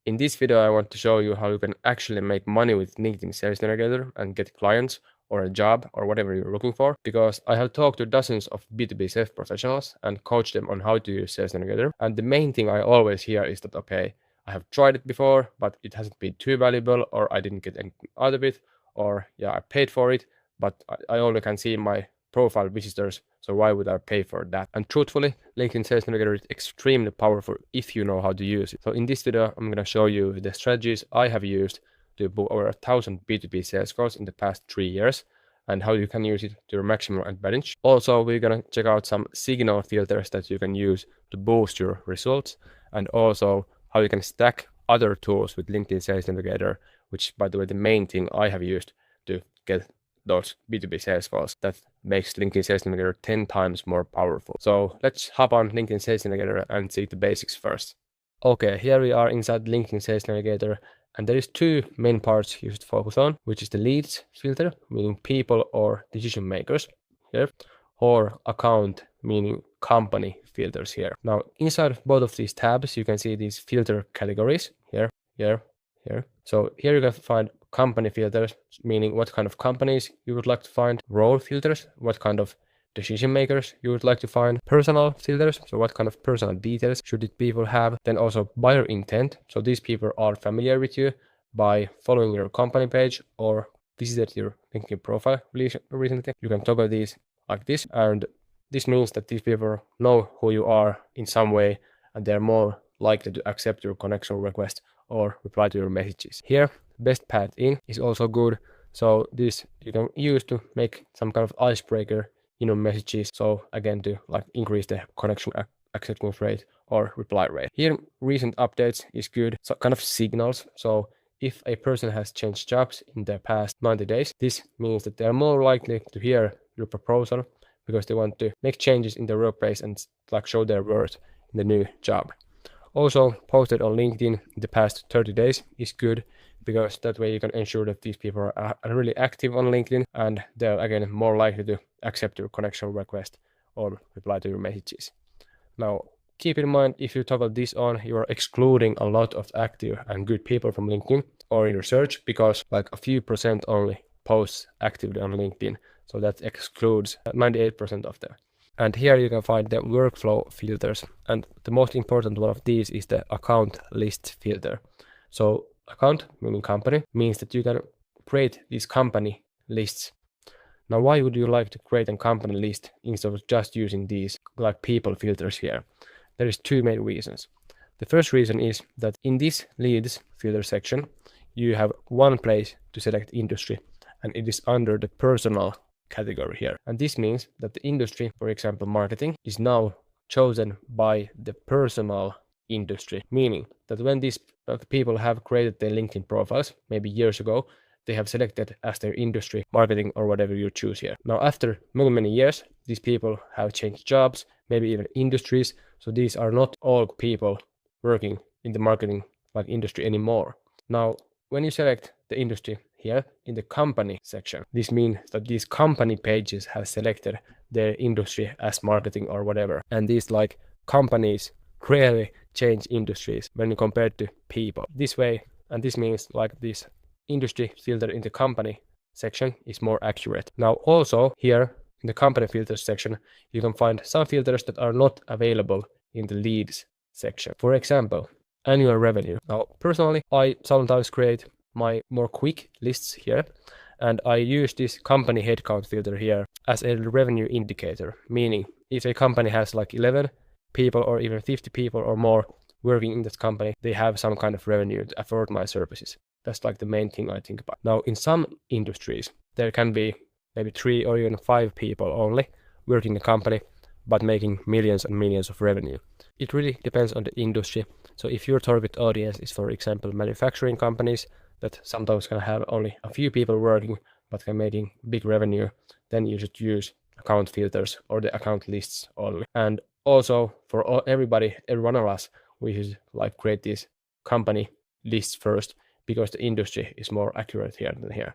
In this video, I want to show you how you can actually make money with LinkedIn Sales Navigator and get clients or a job or whatever you're looking for, because I have talked to dozens of B2B sales professionals and coached them on how to use Sales Navigator. And the main thing I always hear is that, okay, I have tried it before, but it hasn't been too valuable, or I didn't get anything out of it, or yeah, I paid for it, but I only can see my profile visitors, so why would I pay for that? And truthfully, LinkedIn Sales Navigator is extremely powerful if you know how to use it. So in this video, I'm going to show you the strategies I have used to book over 1,000 B2B sales calls in the past 3 years, and how you can use it to your maximum advantage. Also, we're going to check out some signal filters that you can use to boost your results, and also how you can stack other tools with LinkedIn Sales Navigator, which, by the way, the main thing I have used to get those B2B sales calls that makes LinkedIn Sales Navigator 10 times more powerful. So let's hop on LinkedIn Sales Navigator and see the basics first. Okay, here we are inside LinkedIn Sales Navigator, and there is two main parts you should focus on, which is the leads filter, meaning people or decision makers here, or account, meaning company filters here. Now, inside of both of these tabs, you can see these filter categories here, here, here. So here you can find company filters, meaning what kind of companies you would like to find, role filters, what kind of decision makers you would like to find, personal filters, so what kind of personal details should these people have, then also buyer intent, so these people are familiar with you by following your company page or visited your LinkedIn profile recently. You can toggle these like this, and this means that these people know who you are in some way, and they're more likely to accept your connection request or reply to your messages. Here, best path in is also good, so this you can use to make some kind of icebreaker in your messages, so again to like increase the connection acceptance rate or reply rate. Here, recent updates is good, so kind of signals. So if a person has changed jobs in the past 90 days, this means that they are more likely to hear your proposal because they want to make changes in their workplace and like show their worth in the new job. Also, posted on LinkedIn in the past 30 days is good, because that way you can ensure that these people are really active on LinkedIn, and they're again more likely to accept your connection request or reply to your messages. Now, keep in mind, if you toggle this on, you are excluding a lot of active and good people from LinkedIn or in your search, because like a few percent only posts actively on LinkedIn. So that excludes 98% of them. And here you can find the workflow filters. And the most important one of these is the account list filter. So account, meaning company, means that you can create these company lists. Now, why would you like to create a company list instead of just using these like people filters here? There is two main reasons. The first reason is that in this leads filter section, you have one place to select industry, and it is under the personal category here. And this means that the industry, for example, marketing, is now chosen by the personal industry, meaning that when these people have created their LinkedIn profiles, maybe years ago, they have selected as their industry, marketing, or whatever you choose here. Now, after many years, these people have changed jobs, maybe even industries. So these are not all people working in the marketing like industry anymore. Now, when you select the industry here in the company section, this means that these company pages have selected their industry as marketing or whatever. And these like companies rarely change industries when you compare to people. This way, and this means like this industry filter in the company section is more accurate. Now also here in the company filters section, you can find some filters that are not available in the leads section. For example, annual revenue. Now personally, I sometimes create my more quick lists here, and I use this company headcount filter here as a revenue indicator, meaning if a company has like 11 people or even 50 people or more working in that company, they have some kind of revenue to afford my services. That's like the main thing I think about. Now, in some industries, there can be maybe 3 or even 5 people only working in a company, but making millions and millions of revenue. It really depends on the industry. So if your target audience is, for example, manufacturing companies that sometimes can have only a few people working, but can making big revenue, then you should use account filters or the account lists only. And also for everybody, every one of us, we should like create these company lists first, because the industry is more accurate here than here.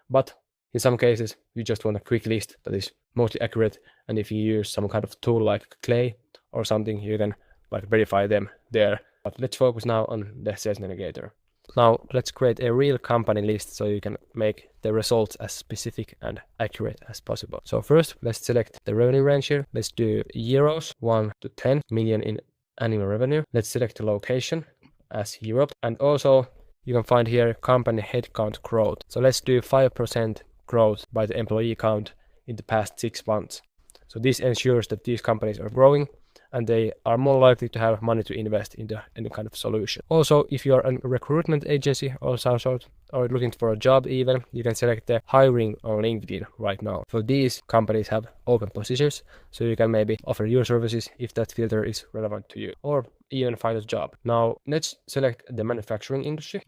But in some cases, you just want a quick list that is mostly accurate, and if you use some kind of tool like Clay or something, you can like verify them there But let's focus now on the Sales Navigator. Now let's create a real company list so you can make the results as specific and accurate as possible. So first, let's select the revenue range here. Let's do euros, 1 to 10 million in annual revenue. Let's select the location as Europe. And also you can find here company headcount growth. So let's do 5% growth by the employee count in the past 6 months. So this ensures that these companies are growing and they are more likely to have money to invest into any kind of solution. Also, if you are a recruitment agency or some sort, or looking for a job even, you can select the hiring on LinkedIn right now. So these companies have open positions, so you can maybe offer your services if that filter is relevant to you, or even find a job. Now, let's select the manufacturing industry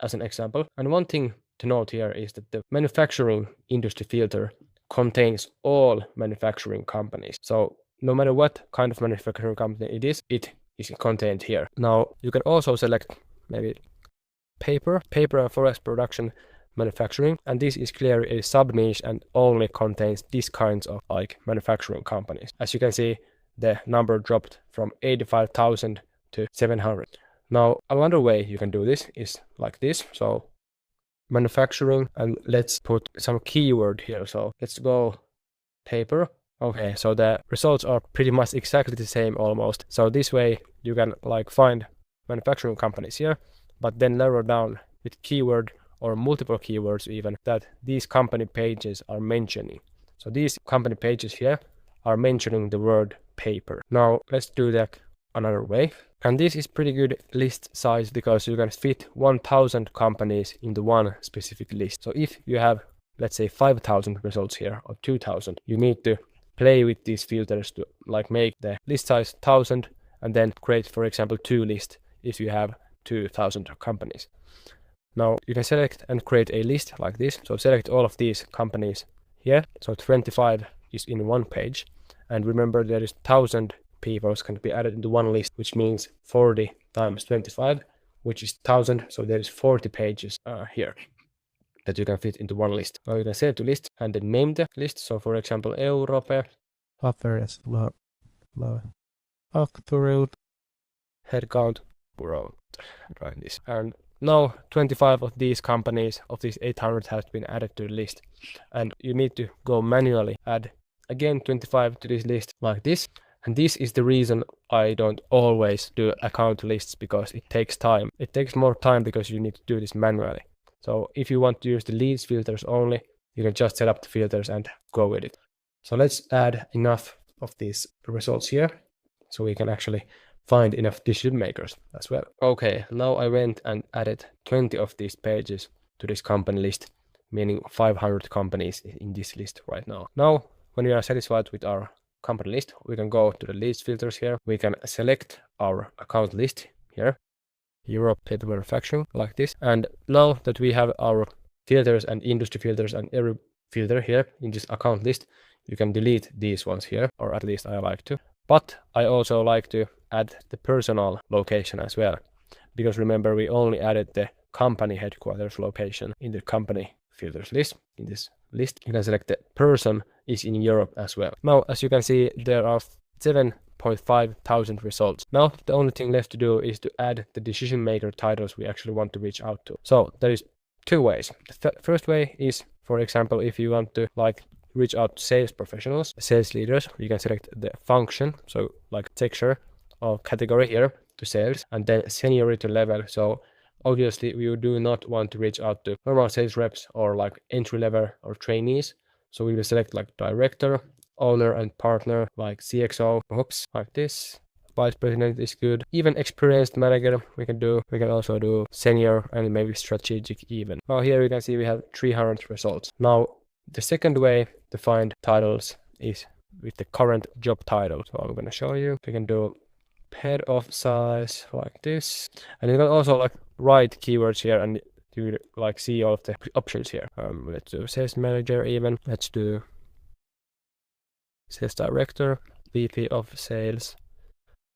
as an example. And one thing to note here is that the manufacturing industry filter contains all manufacturing companies. So no matter what kind of manufacturing company it is contained here. Now you can also select maybe paper and forest production manufacturing, and this is clearly a sub-niche and only contains these kinds of like manufacturing companies. As you can see, the number dropped from 85,000 to 700. Now another way you can do this is like this. So manufacturing, and let's put some keyword here. So let's go paper. Okay, so the results are pretty much exactly the same almost. So this way you can like find manufacturing companies here, but then narrow down with keyword or multiple keywords even that these company pages are mentioning. So these company pages here are mentioning the word paper. Now let's do that another way. And this is pretty good list size because you can fit 1,000 companies into one specific list. So if you have, let's say 5,000 results here or 2,000, you need to play with these filters to like make the list size 1,000 and then create, for example, 2 lists if you have 2,000 companies. Now you can select and create a list like this. So select all of these companies here. So 25 is in one page. And remember there is 1,000 people can be added into one list, which means 40 times 25, which is 1,000. So there is 40 pages here that you can fit into one list. Now you can save to list and then name the list. So for example, Europe. Paperis, low. Octoril. Headcount growth. Right this. And now 25 of these companies of these 800 has been added to the list. And you need to go manually add again 25 to this list like this. And this is the reason I don't always do account lists, because it takes time. It takes more time because you need to do this manually. So if you want to use the leads filters only, you can just set up the filters and go with it. So let's add enough of these results here so we can actually find enough decision makers as well. Okay, now I went and added 20 of these pages to this company list, meaning 500 companies in this list right now. Now, when we are satisfied with our company list, we can go to the leads filters here. We can select our account list here, Europe paper manufacturing, like this. And now that we have our filters and industry filters and every filter here in this account list, you can delete these ones here, or at least I like to. But I also like to add the personal location as well, because remember we only added the company headquarters location in the company filters list. In this list, you can select the person is in Europe as well. Now, as you can see, there are 7,500 results. Now, the only thing left to do is to add the decision maker titles we actually want to reach out to. So there is 2 ways. The first way is, for example, if you want to reach out to sales professionals, sales leaders, you can select the function, so like texture or category here to sales, and then seniority level. So obviously we do not want to reach out to normal sales reps or like entry level or trainees. So we will select like director, owner and partner, like CXO, like this. Vice president is good. Even experienced manager we can do. We can also do senior and maybe strategic even. Now here you can see we have 300 results. Now the second way to find titles is with the current job title. So I'm going to show you. We can do head of size like this. And you can also write keywords here and you see all of the options here. Let's do sales manager even. Let's do sales director, VP of sales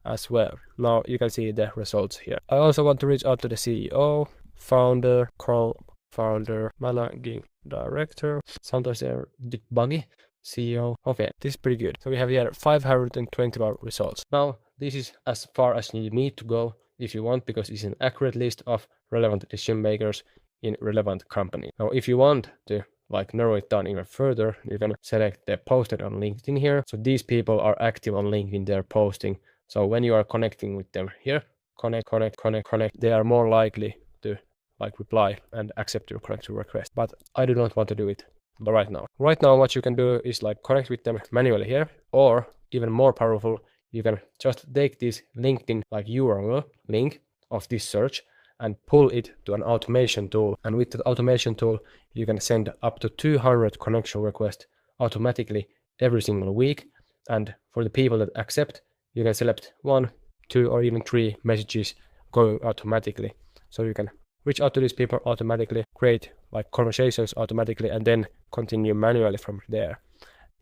as well. Now you can see the results here. I also want to reach out to the CEO, founder, co-founder, managing director. Sometimes they're a bit buggy. CEO. Okay, this is pretty good. So we have here 521 results. Now this is as far as you need to go if you want, because it's an accurate list of relevant decision makers in relevant company. Now, if you want to like narrow it down even further, you can select the posted on LinkedIn here. So these people are active on LinkedIn, they're posting. So when you are connecting with them here, connect, they are more likely to like reply and accept your connection request. But I do not want to do it right now. Right now, what you can do is like connect with them manually here, or even more powerful, you can just take this LinkedIn like URL link of this search and pull it to an automation tool. And with that automation tool, you can send up to 200 connection requests automatically every single week. And for the people that accept, you can select 1, 2, or even 3 messages going automatically. So you can reach out to these people automatically, create like conversations automatically, and then continue manually from there.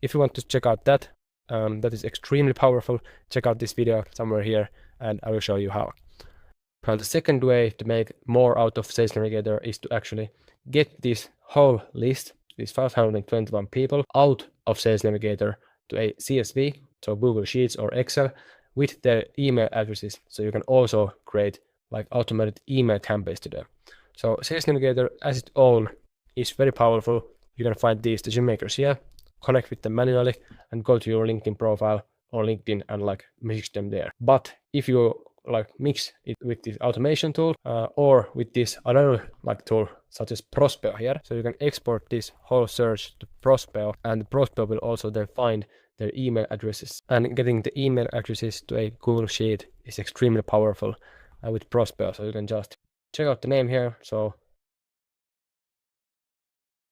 If you want to check out that, that is extremely powerful, check out this video somewhere here, and I will show you how. Now, the second way to make more out of Sales Navigator is to actually get this whole list, these 521 people, out of Sales Navigator to a CSV, so Google Sheets or Excel, with their email addresses. So you can also create like automated email campaigns to them. So Sales Navigator as its own is very powerful. You can find these decision makers here, connect with them manually, and go to your LinkedIn profile or LinkedIn and like message them there. But if you like mix it with this automation tool or with this another like tool such as Prospeo here, so you can export this whole search to Prospeo, and Prospeo will also then find their email addresses, and getting the email addresses to a Google Sheet is extremely powerful with Prospeo. So you can just check out the name here. So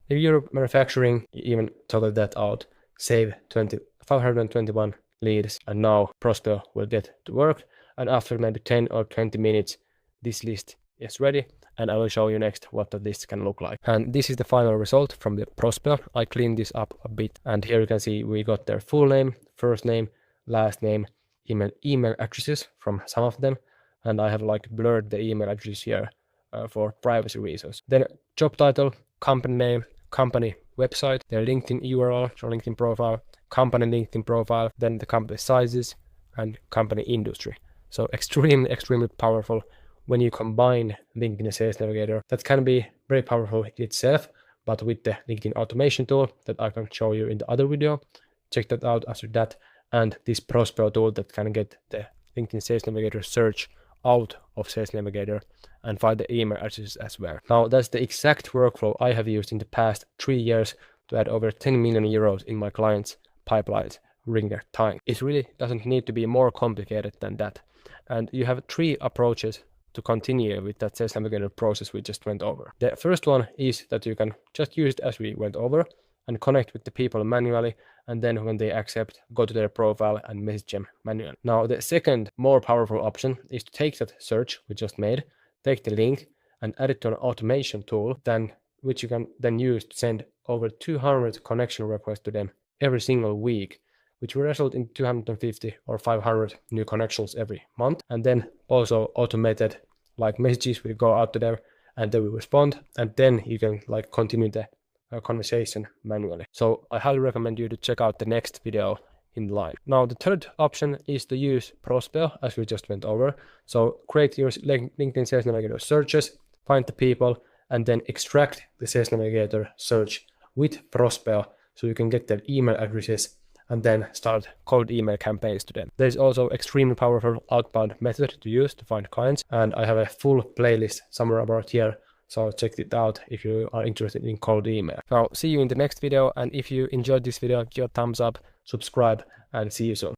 if you're manufacturing, you even total that out, save 521 leads, and now Prospeo will get to work. And after maybe 10 or 20 minutes, this list is ready, and I will show you next what the list can look like. And this is the final result from the Prospeo. I cleaned this up a bit, and here you can see we got their full name, first name, last name, email addresses from some of them, and I have like blurred the email address here for privacy reasons. Then job title, company name, company website, their LinkedIn URL, or LinkedIn profile, company LinkedIn profile, then the company sizes, and company industry. So extremely powerful when you combine LinkedIn and Sales Navigator. That can be very powerful itself, but with the LinkedIn automation tool that I can show you in the other video, check that out after that, and this Prospeo tool that can get the LinkedIn Sales Navigator search out of Sales Navigator and find the email addresses as well. Now, that's the exact workflow I have used in the past 3 years to add over 10 million euros in my clients' pipelines during their time. It really doesn't need to be more complicated than that. And you have 3 approaches to continue with that Sales Navigator process we just went over. The first one is that you can just use it as we went over and connect with the people manually, and then when they accept, go to their profile and message them manually. Now, the second more powerful option is to take that search we just made, take the link and add it to an automation tool, which you can then use to send over 200 connection requests to them every single week, which will result in 250 or 500 new connections every month. And then also automated like messages will go out to them and they will respond, and then you can like continue the conversation manually. So I highly recommend you to check out the next video in line. Now, the third option is to use Prospeo, as we just went over. So create your LinkedIn Sales Navigator searches, find the people, and then extract the Sales Navigator search with Prospeo so you can get their email addresses and then start cold email campaigns to them. There's also extremely powerful outbound method to use to find clients, and I have a full playlist somewhere about here, so check it out if you are interested in cold email. Now, see you in the next video, and if you enjoyed this video, give a thumbs up, subscribe, and see you soon.